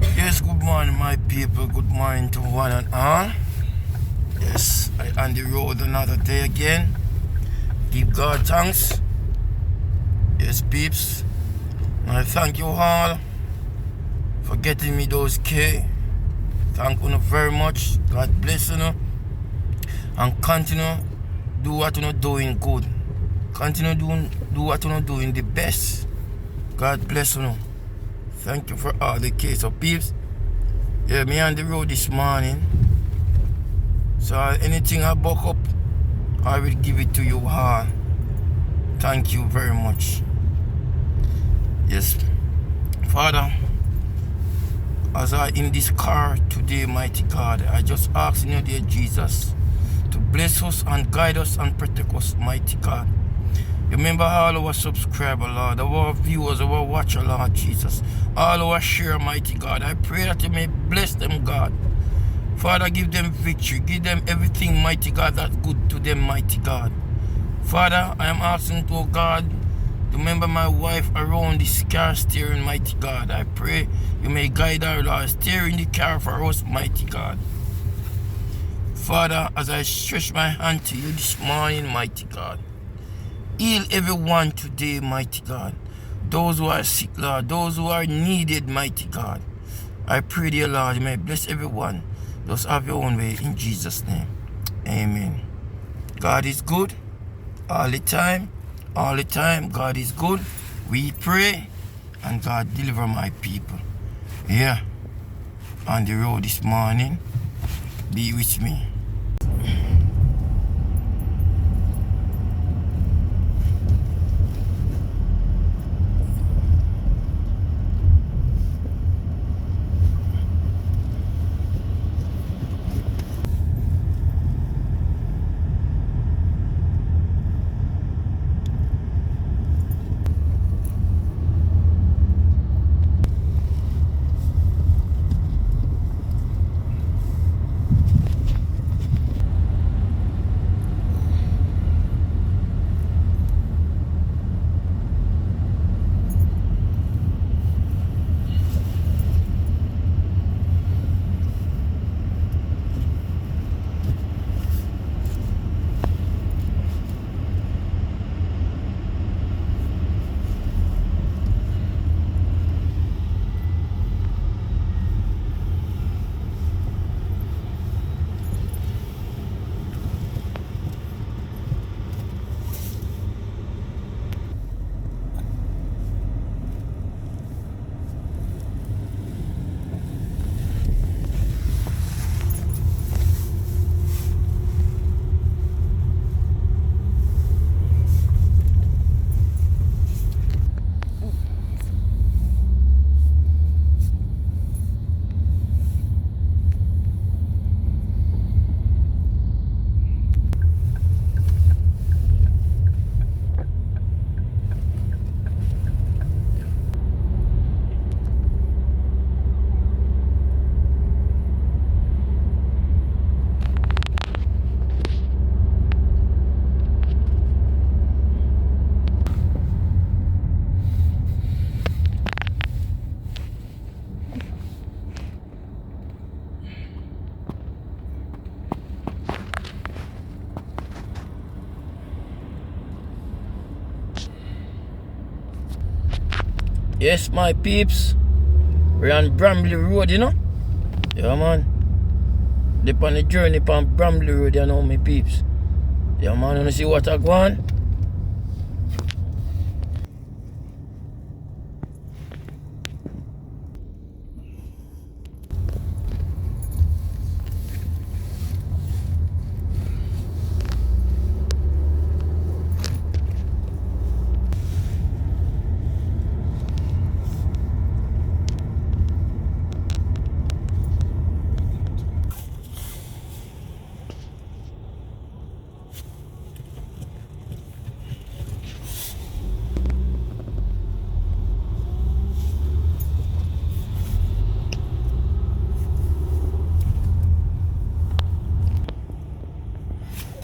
Yes, good morning, my people. Good morning to one and all. Yes, I on the road another day again. Give God thanks. Yes, peeps. And I thank you all for getting me those K. Thank you very much. God bless you. And continue do what you're doing good. Continue do what you're doing the best. God bless you. Thank you for all the K. So peeps. Yeah, me on the road this morning. So anything I buck up, I will give it to you all. Thank you very much. Yes, Father, as I in this car today, mighty God, I just ask in your dear Jesus to bless us and guide us and protect us, mighty God. Remember all our subscribers, Lord, our viewers, our watchers, Lord Jesus, all our share, mighty God. I pray that you may bless them, God. Father, give them victory, give them everything, mighty God, that's good to them, mighty God. Father, I am asking to God to remember my wife around this car steering, mighty God. I pray you may guide her, Lord, steering the car for us, mighty God. Father, as I stretch my hand to you this morning, mighty God, heal everyone today, mighty God. Those who are sick, Lord, those who are needed, mighty God. I pray, dear Lord, you may bless everyone. Just have your own way in Jesus' name. Amen. God is good all the time. All the time, God is good. We pray and God deliver my people. Yeah, on the road this morning. Be with me. Yes, my peeps. We're on Bromley Road, you know? Yeah, man. They're on the journey on Bromley Road, you know, my peeps. Yeah, man, you see what I go on?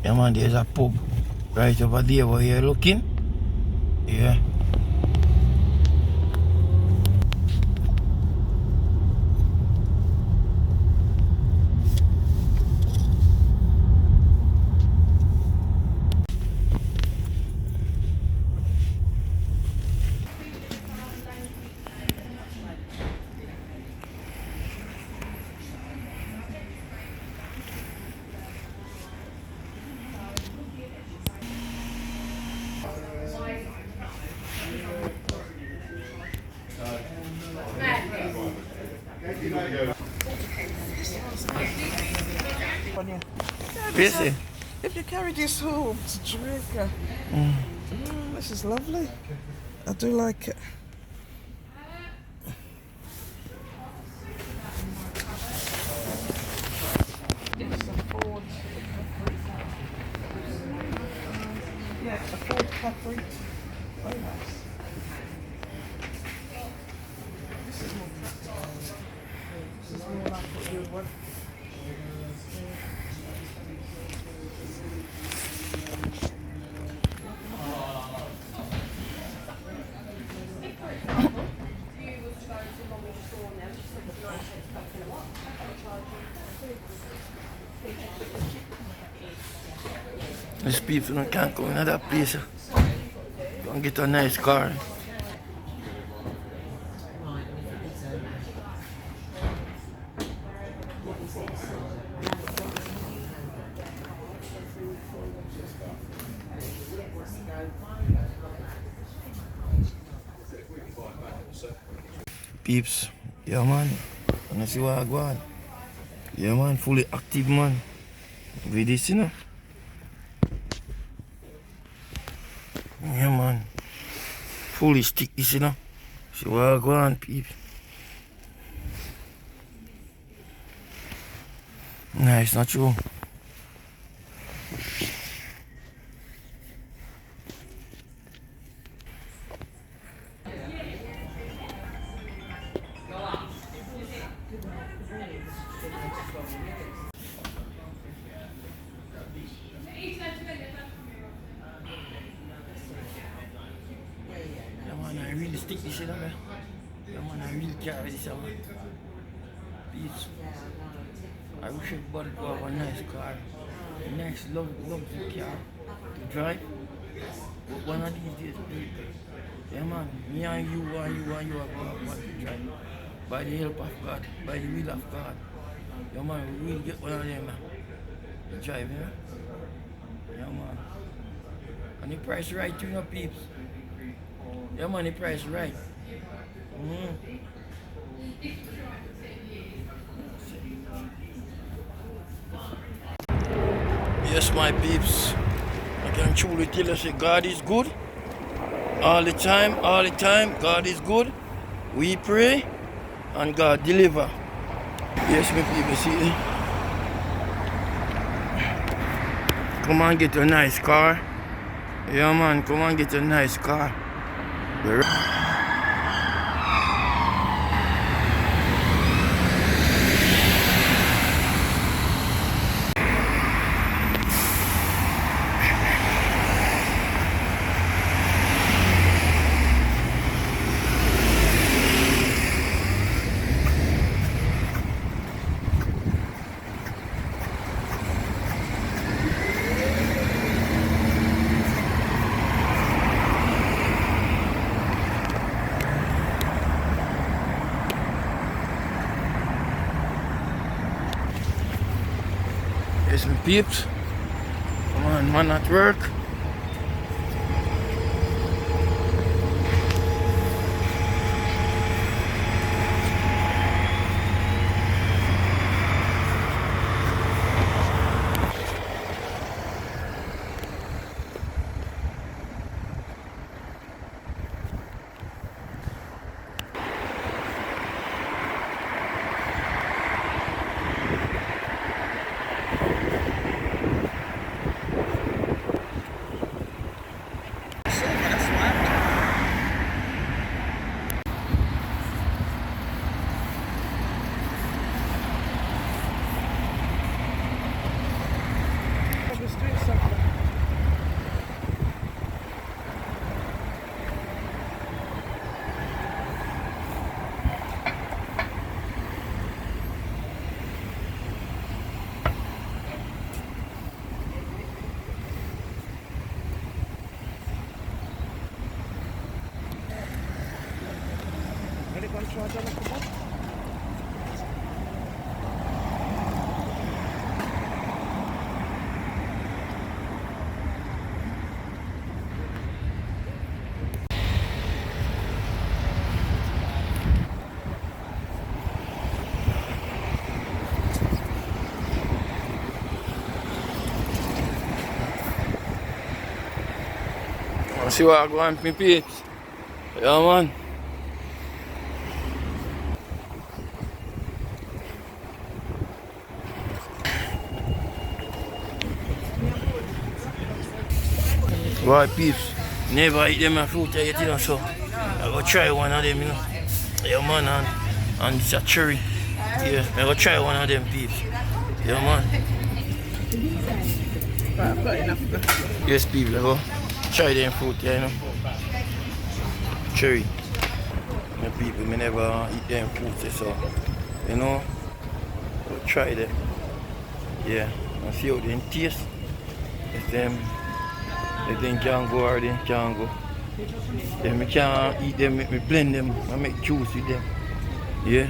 Yeah, man, there's a pub right over there where you're looking. Yeah. Busy. If you carry this home to Jamaica, this is lovely. I do like it. It's a Ford Capri. Yeah, a Ford Capri. Very nice. This is more practical. This is more like what you would want. These people can't go in that place. Go and get a nice car. Peeps, yeah man, and I see what I go on. Yeah man, fully active man. With this, you know. Yeah man, fully stick this, you know. See what I go on, peeps. Nah, it's not true. I really stick this in there. Yeah man, I really carry this man. Peace. I wish everybody could have a nice car. A nice lovely car to drive. But one of these days, yeah man, me and you are going to have one to drive. By the help of God, by the will of God. Yeah man, we will get one of them to drive, you know? Yeah man. And the price right too, you know, peeps. Yeah man, the price right. Yes, my peeps. I can truly tell you that God is good. All the time, God is good. We pray and God deliver. Yes, my people, see. Come and get a nice car. Yeah man, come and get a nice car. Yes, my peeps. Come on, man at work. See what I go on, my peeps? Yeah, man. Right, peeps. Never eat them fruit yet, you know, so I go try one of them, you know. Yeah, man, and it's a cherry. Yeah, I go try one of them, peeps. Yeah, man. Right, I've got enough. Yes, people, I go try them fruit, yeah, you know. Cherry. The people, me never eat them fruit, so, you know, go try them. Yeah, and see how they taste. If them can go or they can't go. Then me can't eat them, me blend them and make juice with them. Yeah.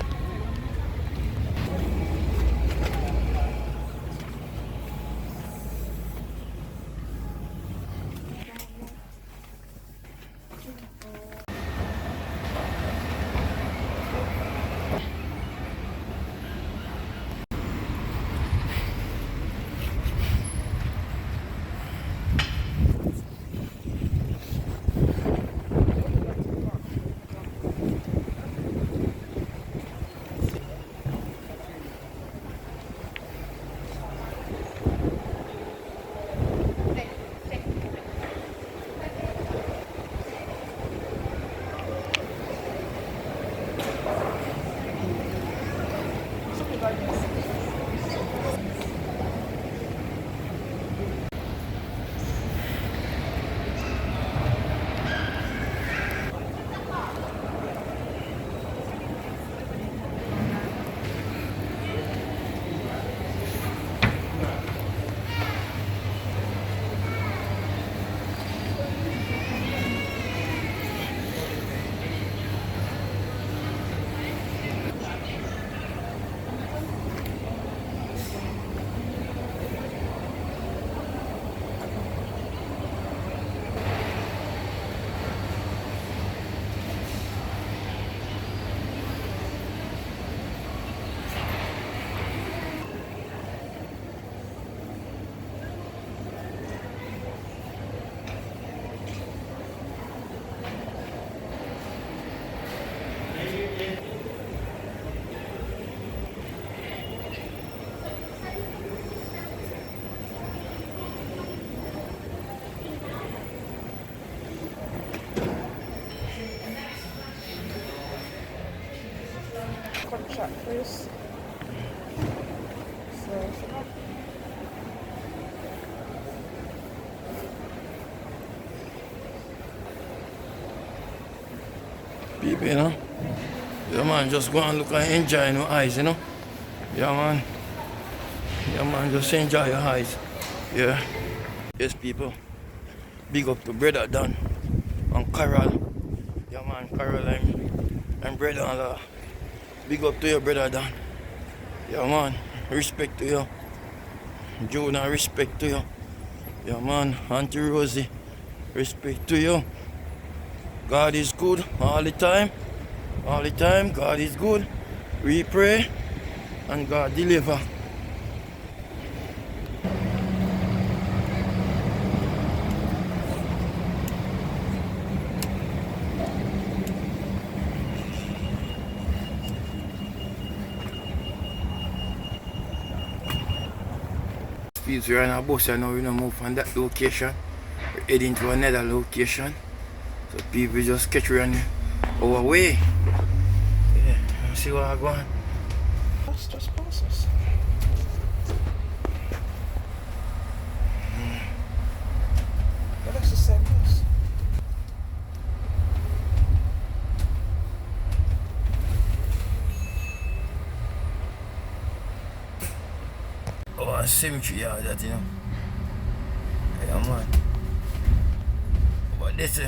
Contract, please. So, People, you know. Yeah, man, just go and look and enjoy your eyes, you know. Yeah, man. Yeah, man, just enjoy your eyes. Yeah. Yes, people. Big up to brother Dan and Carol. Yeah, man, Carol and brother and big up to your brother Dan. Yeah, man, respect to you. Jonah, respect to you. Yeah, man, Auntie Rosie, respect to you. God is good all the time. All the time, God is good. We pray and God deliver. We're on a bus and now we don't move from that location. We're heading to another location. So people just catch around our way. Yeah, let's see what I going. that's just pass us. But that's the same bus. Oh, a cemetery yard that, you know. Yeah, man. But this,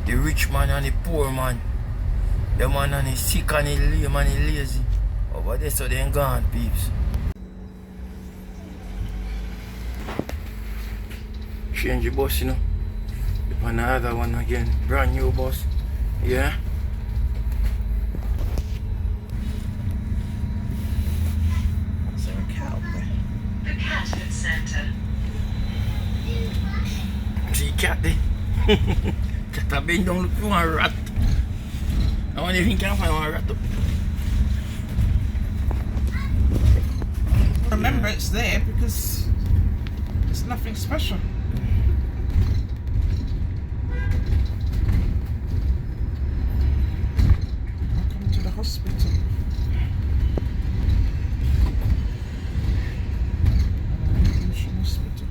the rich man and the poor man. The man and the sick and the lame and the lazy. Oh, but this, so they ain't gone, peeps. Change the bus, you know. Another one again. Brand new bus. Yeah. Is there a cat up there? The Cat Food Centre. See cat there? Just a bend down look for one rat. I wonder if you can find one rat. Remember, it's there because it's nothing special. Welcome to the hospital. Lewisham Hospital.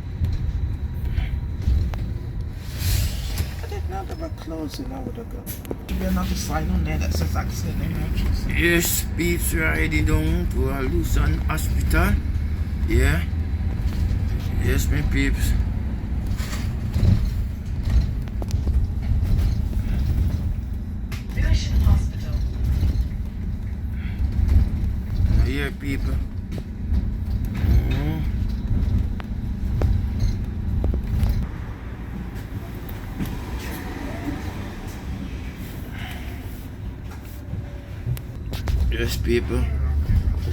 I didn't know they were closing. I would have got. Should be another sign on there that says accident emergency. Yes, peeps, we're heading down to Lewisham Hospital. Yeah. Yes, my peeps. Lewisham Hospital. Here, people. Yes, people.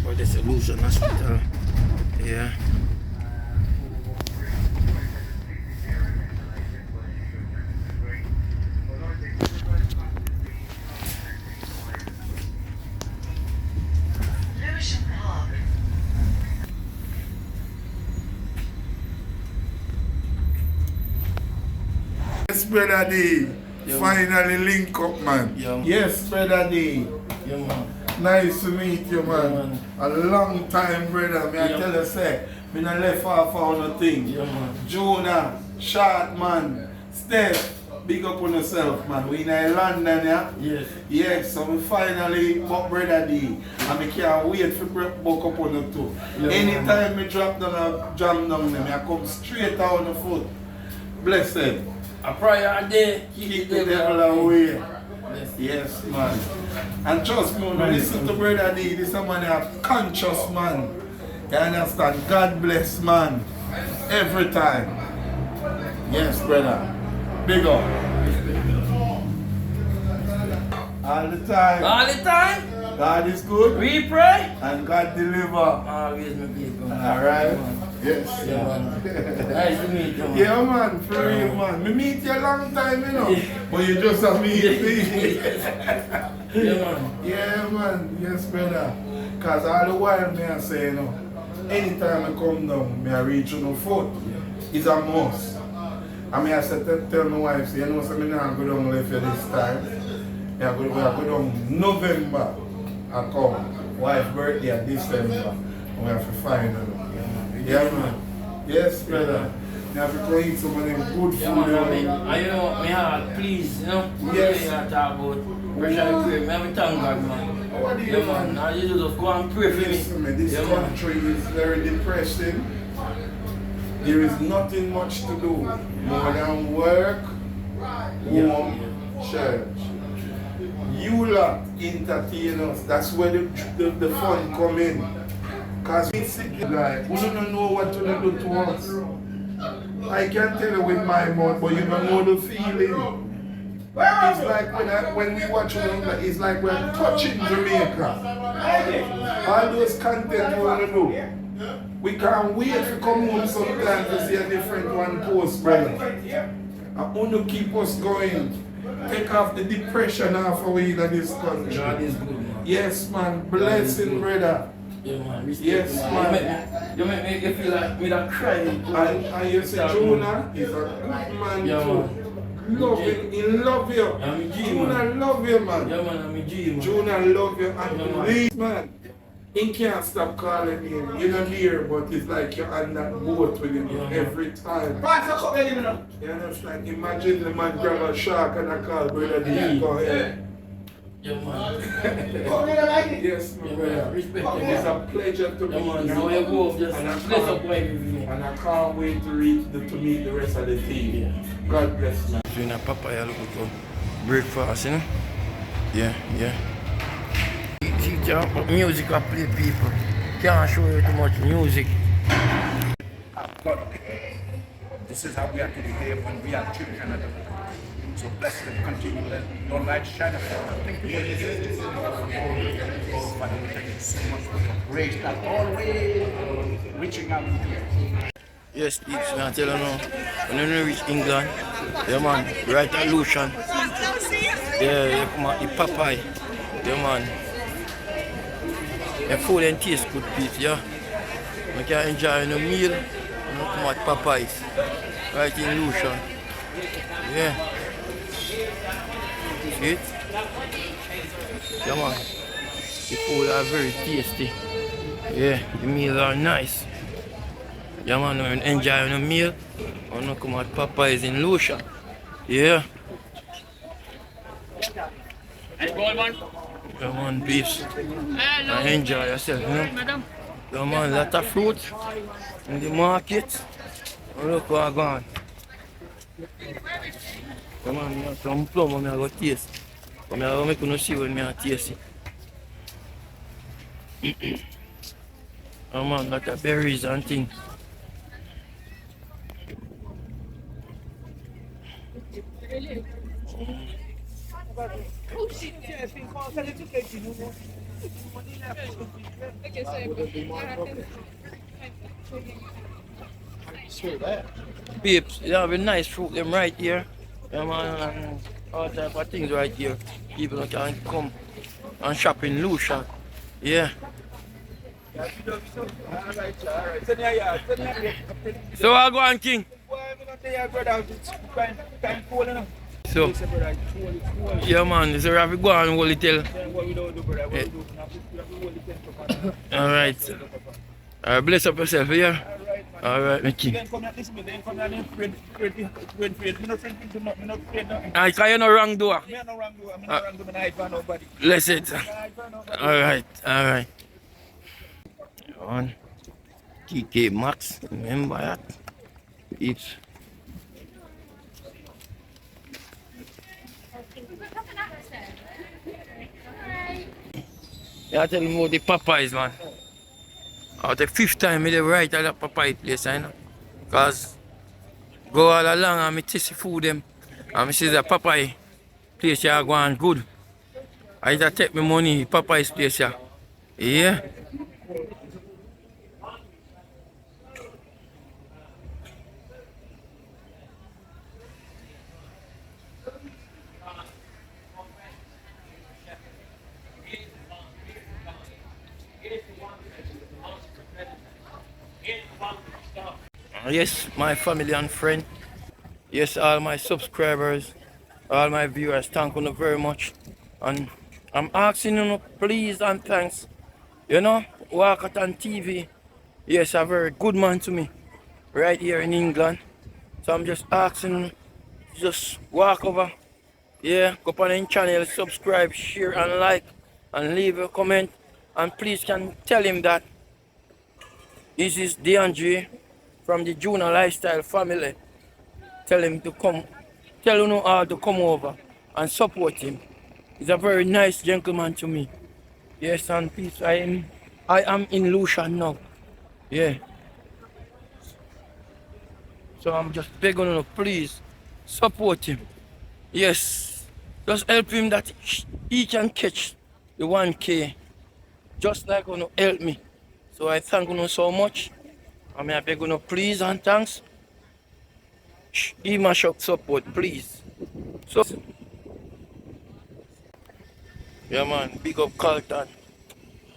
For the Lewisham Hospital. Yeah. Lewisham Park. Yes, brother D. Yeah. Finally link up, man. Yeah. Yes, brother D. Yeah, man. Nice to meet you, man. Yeah, man. A long time, brother. Me I Yeah. tell you, say, me not left off on no thing. Yeah, man. Jonah, Short, man. Steph, big up on yourself, man. We in London, yeah? Yes. Yes, so we finally got brother D. And I can't wait for book up on the two. Yeah, Anytime me drop down a jam down them, I come straight on the foot. Blessed. A prayer a day, Keep the devil away. Yes. Yes, man. And trust me, when you listen to Brother D, this is a man a conscious man. You understand? God bless, man. Every time. Yes, brother. Big up. All the time. All the time, God is good we pray. and God deliver. Always, my people. Alright? Yes. Yeah, man. Nice to meet you, man. Yeah, man, for real, man. Me meet you a long time, you know. But you just a meet me. Yeah, man. Yeah, man. Yes, brother. Because all the while, me I say, you know, anytime I come down, me I reach on the foot. It's a must. I mean, I said, tell my wife, say, you know, so me not go down left for this time. We are go down November. I come. Wife birthday at December. We have to find her. Yeah, man. Yes, brother. You have to go eat some of them good food. Yeah, man, I mean, and you know, my heart, please, you know, Yes. you know, talk about pressure prayer. Me have to thank God, man. What do you Yeah, man, now you just go and pray for Listen, me. man, this Yeah, man. country is very depressing. There is nothing much to do more than work, home, church. You lot entertain us. That's where the fun come in. Because we sit like, we don't know what to do to us. I can tell you with my mouth, but you don't know the feeling. It's like when we watch it, it's like we're touching Jamaica. All those content we want to do. We can't wait to come home sometimes to see a different one post, brother. And want to keep us going. Take off the depression off away in this country. God is good, man. Yes, man. Blessing, brother. Yeah, man. Respect, Yes, man. You make me feel like me that cry. And you say Jonah is a good man Yeah, too. Love him, he love you. I'm a G, Jonah man. love you, man. Yeah, man, I'm a G, man. Jonah love you and Yeah, man. please, man. He can't stop calling him. You're not here, but it's like you're on that boat with him Yeah. every time. You understand? Imagine the man grab a shark and I call brother D. Go ahead. Yeah, man. Yes, my Yeah, brother. man. Respect him, It's man. a pleasure to Yeah, man. meet Now you you. go, just And I place up can't- wife with me. And I can't wait to meet the rest of the team. God bless you. So in a papaya look for breakfast, you know? Yeah, yeah. Teacher, but music I play people. Can't show you too much music. God, this is how we are to behave when we are children of God. So bless them, continue to let your light shine upon them. Thank you for this. Oh, Father, we thank you so much for your grace that always reaching out to you. Yes, peeps, man, I tell you now. When you reach England, yeah man, right at Lewisham. Yeah, you come at the Popeye. Yeah man. The food and taste good, peeps, yeah. You can enjoy a meal and you come at Popeyes. Right in Lewisham. Yeah. See it? Yeah man. The food are very tasty. Yeah, the meals are nice. Yeah man, when you enjoy a meal, and you come at Popeyes in Lewisham. Yeah. Yeah man, peeps. And enjoy yourself, you know. Yeah man, lot of fruit in the market. And look what I got. Yeah man, I have some plum I go taste. But I will make you see when I taste it. Yeah man, lot of berries and things. Peeps, you have a nice fruit them right here. Yeah man, and all type of things right here. People can come and shop in Lewisham. Yeah. So I go on King. So yeah man, so we have to go and hold it till. Alright. Alright, bless up yourself, yeah? Alright, my king. I can you no wrong door. Bless it. Alright, alright. On TK Max, remember that? It's yeah, tell me about the Popeyes, man. The 5th time I dey right at that Popeye place, I know. Cause go all along and I taste the food them. And I see the Popeye place here going good. I just take my money, Popeye's place here. Yeah. Yes, my family and friends. Yes, all my subscribers, all my viewers, thank you very much. And I'm asking you, please and thanks. You know, walk out on TV. Yes, a very good man to me, right here in England. So I'm just asking you, just walk over. Yeah, go on the channel, subscribe, share and like, and leave a comment. And please can tell him that this is DeAndre from the Junior Lifestyle family. Tell him to come, tell him how to come over and support him. He's a very nice gentleman to me. Yes, and peace. I am in Lewisham now. Yeah. So I'm just begging you, please support him. Yes. Just help him that he can catch the 1K. Just like you help me. So I thank you so much. I mean, I beg you, please and thanks. Give my support, please. So, yeah, man, big up Carlton.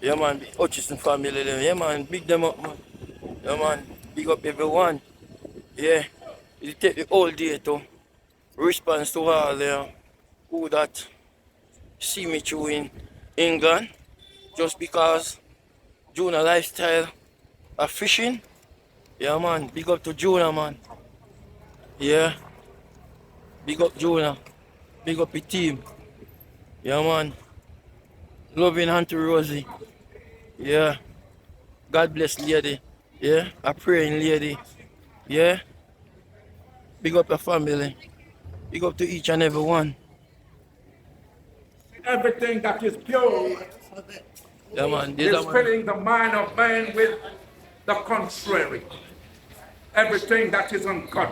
Yeah, man, big Hutchison family. Yeah, man, big them up, man. Yeah, man, big up everyone. Yeah, it take the whole day to respond to all who that see me through in England. Just because Junior Lifestyle are fishing. Yeah man, big up to Jonah man. Yeah. Big up Jonah. Big up the team. Yeah man. Loving Auntie Rosie. Yeah. God bless lady. Yeah. A praying lady. Yeah. Big up your family. Big up to each and every one. Everything that is pure Yeah man. is filling the mind of man with the contrary. Everything that is uncut.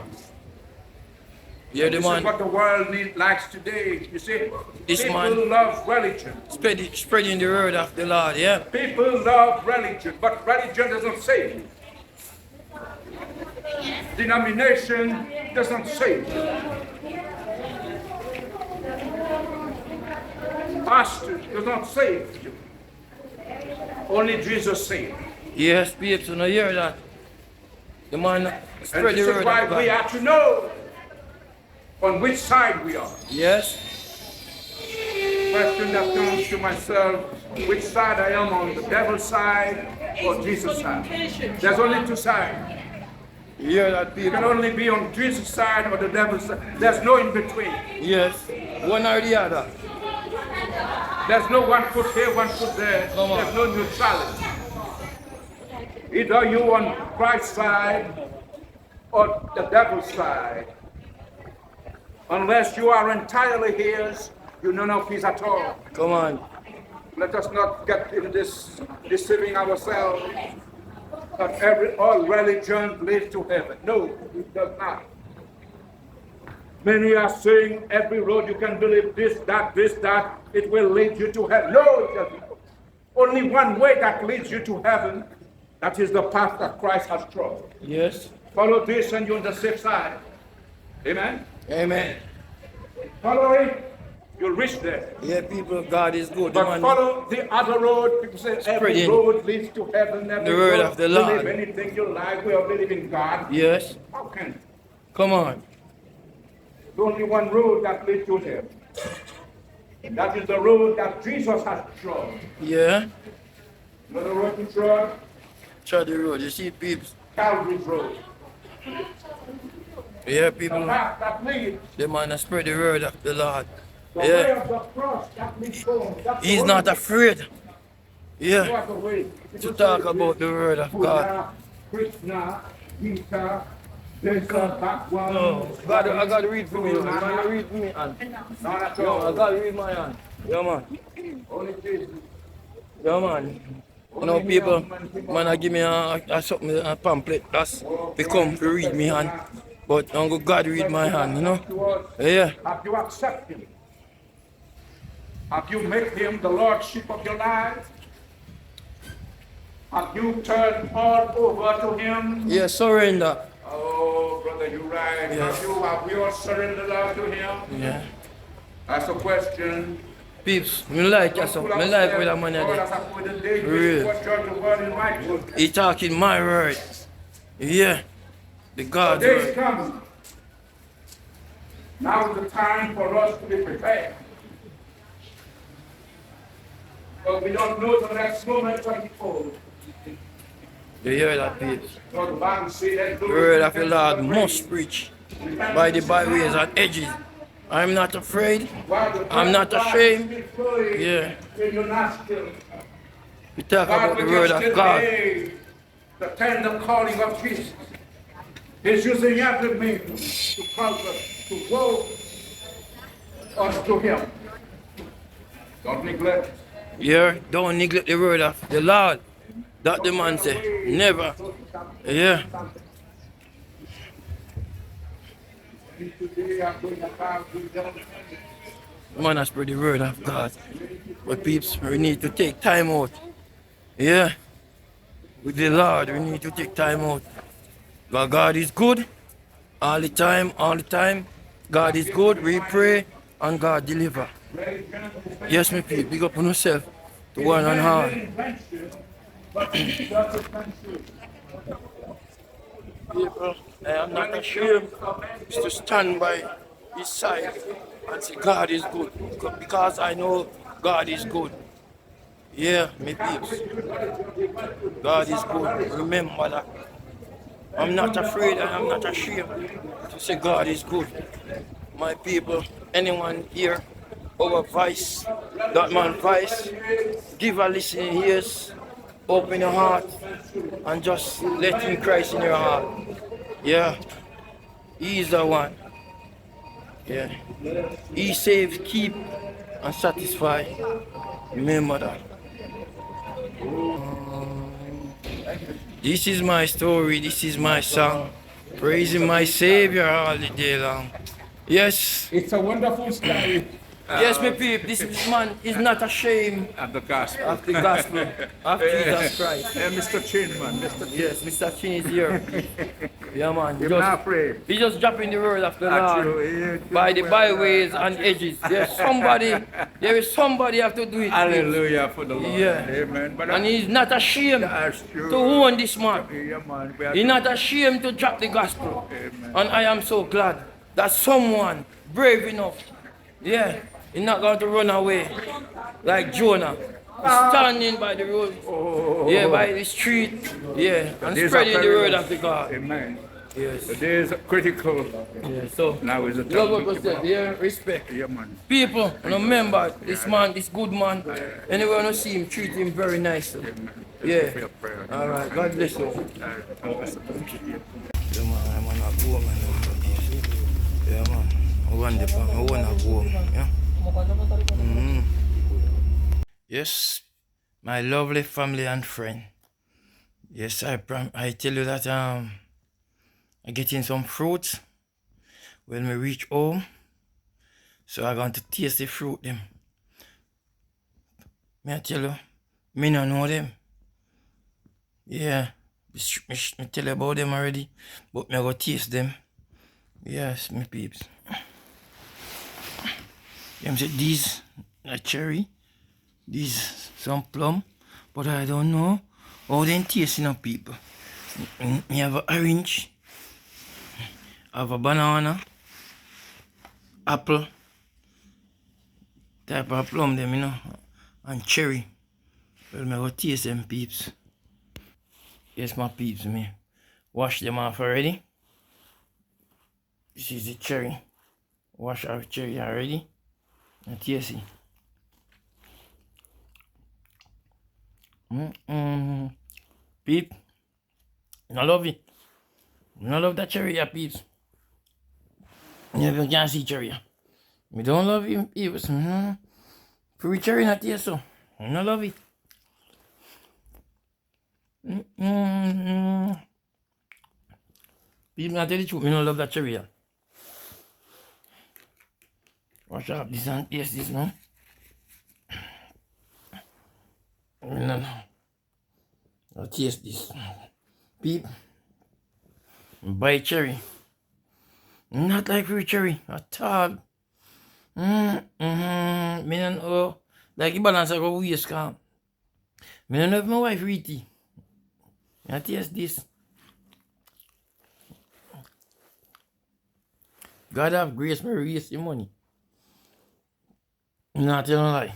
Yeah, This is what the world likes today. You see, this people man love religion. Spreading the word of the Lord, yeah. People love religion, but religion doesn't save you. Denomination doesn't save you. Pastor does not save you. Only Jesus saves. Yes, peeps, you know, hear that. The man And spread the this word is why of God. we have to know on which side we are. Yes, Question that comes to myself, which side I am on, the devil's side or Jesus' side? There's only two sides. you hear that, You can people? only be on Jesus' side or the devil's side. There's no in between. Yes, one or the other. There's no one foot here, one foot there. Come on. There's no neutrality. Either you on Christ's side or the devil's side. Unless you are entirely his, you know no peace at all. Come on. Let us not get in this deceiving ourselves that all religion leads to heaven. No, it does not. Many are saying every road you can believe this, that, it will lead you to heaven. No, it doesn't. Only one way that leads you to heaven, that is the path that Christ has trod. Yes. Follow this and you're on the safe side. Amen? Amen. Follow it, you'll reach there. Yeah, people, God is good. The But man, follow the other road. People say every Spreading road leads to heaven. Every the word road, of the Lord. Believe anything you like. We are believing God. yes. How can? Come on. There's only one road that leads to heaven. That is the road that Jesus has trod. Yeah. Another road to trod, Try the road. You see, peeps? Calvary's road. Yeah, The people. path that leads, The man has spread the word of the Lord. the way Yeah. of the cross that leads home. That's the He's way. not afraid. No Yeah. other way. To talk about the word of God. Buddha, Krishna, Gita, there's a backward. No, God, I got to read for me. You got to read for me, and Not at yo, I all. got to read my hand. Yeah, man. Only Jesus. Yeah, man. You know, people, man, I give me something, a pamphlet. That's become to read me hand. But I'm going God read my hand, you know. Yeah. Have you accepted him? Have you made him the lordship of your life? Have you turned all over to him? Yeah, surrender. Oh, brother, you're right. Yeah. Have you all surrendered all to him? Yeah. That's a question. Peeps, me like that, so me like where that man there. Real. Real. He talking my word. Yeah. The God Days word. come. Now is the time for us to be prepared. But we don't know the next moment what it holds. You hear that, peeps? So the Bible says The word of the Lord must preach by the byways and edges. I'm not afraid. I'm not ashamed. Yeah. We talk about the word of God. The tender calling of Jesus. He's using every means to conquer, to go us to him. Don't neglect. Yeah, don't neglect the word of the Lord. That the man say, never. Yeah. Today I'm going to have to Man has spread the word of God. But peeps, we need to take time out. Yeah. With the Lord, we need to take time out. But God is good. All the time, all the time. God is good. We pray and God deliver. Yes, me people, big up on yourself. To one and all. People, I am not ashamed to stand by his side and say God is good. Because I know God is good. Yeah, me peeps. God is good. Remember that. I'm not afraid and I'm not ashamed to say God is good. My people, anyone here over Vice, that man Vice, give a listening ears, open your heart, and just let him Christ in your heart. Yeah, he is the one. Yeah, he saves, keep, and satisfy. Remember that. This is my story, this is my song, praising my Savior all the day long. Yes, It's a wonderful story. Yes, my people, this man is not ashamed Of the gospel. of the gospel of Jesus Christ. Yeah, Mr. Chin, man. Mr. Chin. Yes, Mr. Chin is here. Yeah, man. You're not afraid. He's just dropping the word of the Lord Actually, by the byways and edges. There is somebody have to do it. Hallelujah for the Lord. Yeah. Amen. But And he's not ashamed that's true. to own this man. Yeah, man. We are He's not ashamed to drop the gospel. Amen. And I am so glad that someone brave enough, yeah, he's not going to run away like Jonah. He's standing by the road, yeah, by the street, yeah, and days spreading are the word perilous. of the God. Amen. Yes. The day is critical. Yeah, so Now is the love time. what God said, yeah, respect. Yeah, man. People, remember this man, this good man. Anywhere you see him, treat him very nicely. Yeah. For your prayer. All right. God bless you. Yeah, man, I'm on a go, man. Yeah, man. I want the pan. I want to go, yeah. Yes, my lovely family and friend. Yes, I tell you that I getting some fruits when we reach home. So I'm going to taste the fruit them. May I tell you, me no know them. Yeah, me tell you about them already, but me go taste them. Yes, my peeps. You see these a cherry, these some plum, but I don't know how they taste, people. Me have a orange, have a banana, apple, type of plum them, and cherry. Well, me go taste them, peeps. Yes, my peeps, me wash them off already. This is the cherry. Wash off cherry already. And taste it. Peep, I love it. I love that cherry, peeps. You can't see cherry. I don't love it, peeps. Free cherry not taste so. I love it. People, I tell the truth, I don't love that cherry. Wash up this and taste this, no? No. I'll taste this. Peep. Buy cherry. Not like free cherry at all. Me don't know. Like the balance I go waste, calm. Me don't know if my wife eat it. I taste this. God have grace, me waste the money. Not tell no lie.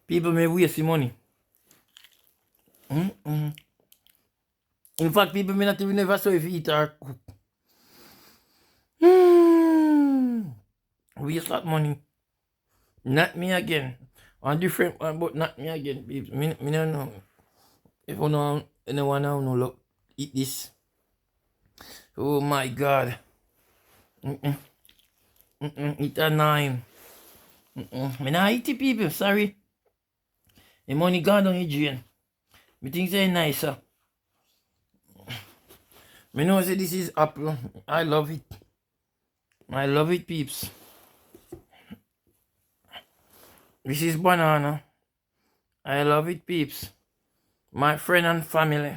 People may waste the money. In fact, people may not even never saw if eat or cook. Waste that money. Not me again. On different one, but not me again, people. Me don't know. If you know anyone now no look, eat this. Oh my God. Eat a nine. Me not eat it, people. Sorry. The money gone down the drain. Me think it's nicer. Me know say this is apple. I love it. I love it, peeps. This is banana. I love it, peeps. My friend and family.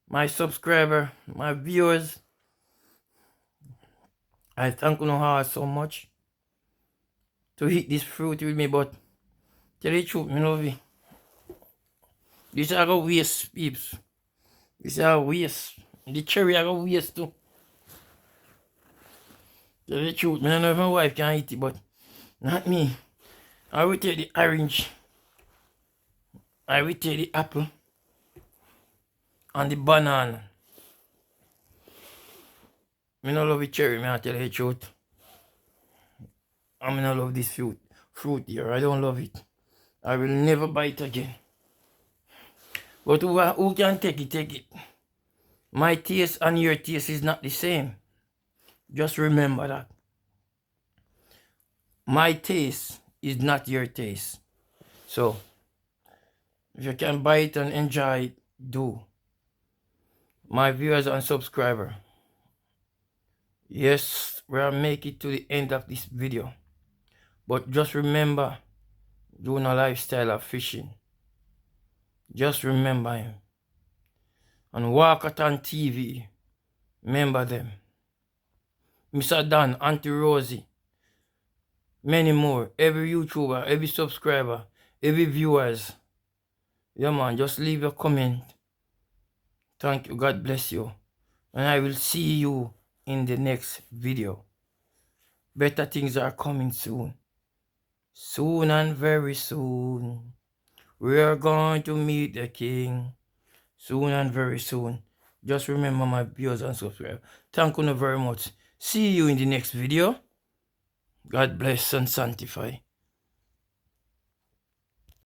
My subscriber. My viewers. I thank you all so much to eat this fruit with me, but tell you the truth, me love it. This I go waste, peeps. This I waste. The cherry I go waste too. Tell you the truth, me don't know if my wife can eat it, but not me. I will take the orange. I will take the apple and the banana. I don't love the cherry, I tell you the truth. I don't love this fruit here. I don't love it. I will never buy it again. But who can take it, take it. My taste and your taste is not the same. Just remember that. My taste is not your taste. So, if you can buy it and enjoy it, do. My viewers and subscribers, Yes, we'll make it to the end of this video. But just remember, doing a lifestyle of fishing. Just remember him. And Walkathon TV, remember them. Mr. Dan, Auntie Rosie, many more. Every YouTuber, every subscriber, every viewers. Yeah man, just leave a comment. Thank you, God bless you. And I will see you in the next video. Better things are coming soon. Soon and very soon. We are going to meet the King. Soon and very soon. Just remember my viewers and subscribe. Thank you very much. See you in the next video. God bless and sanctify.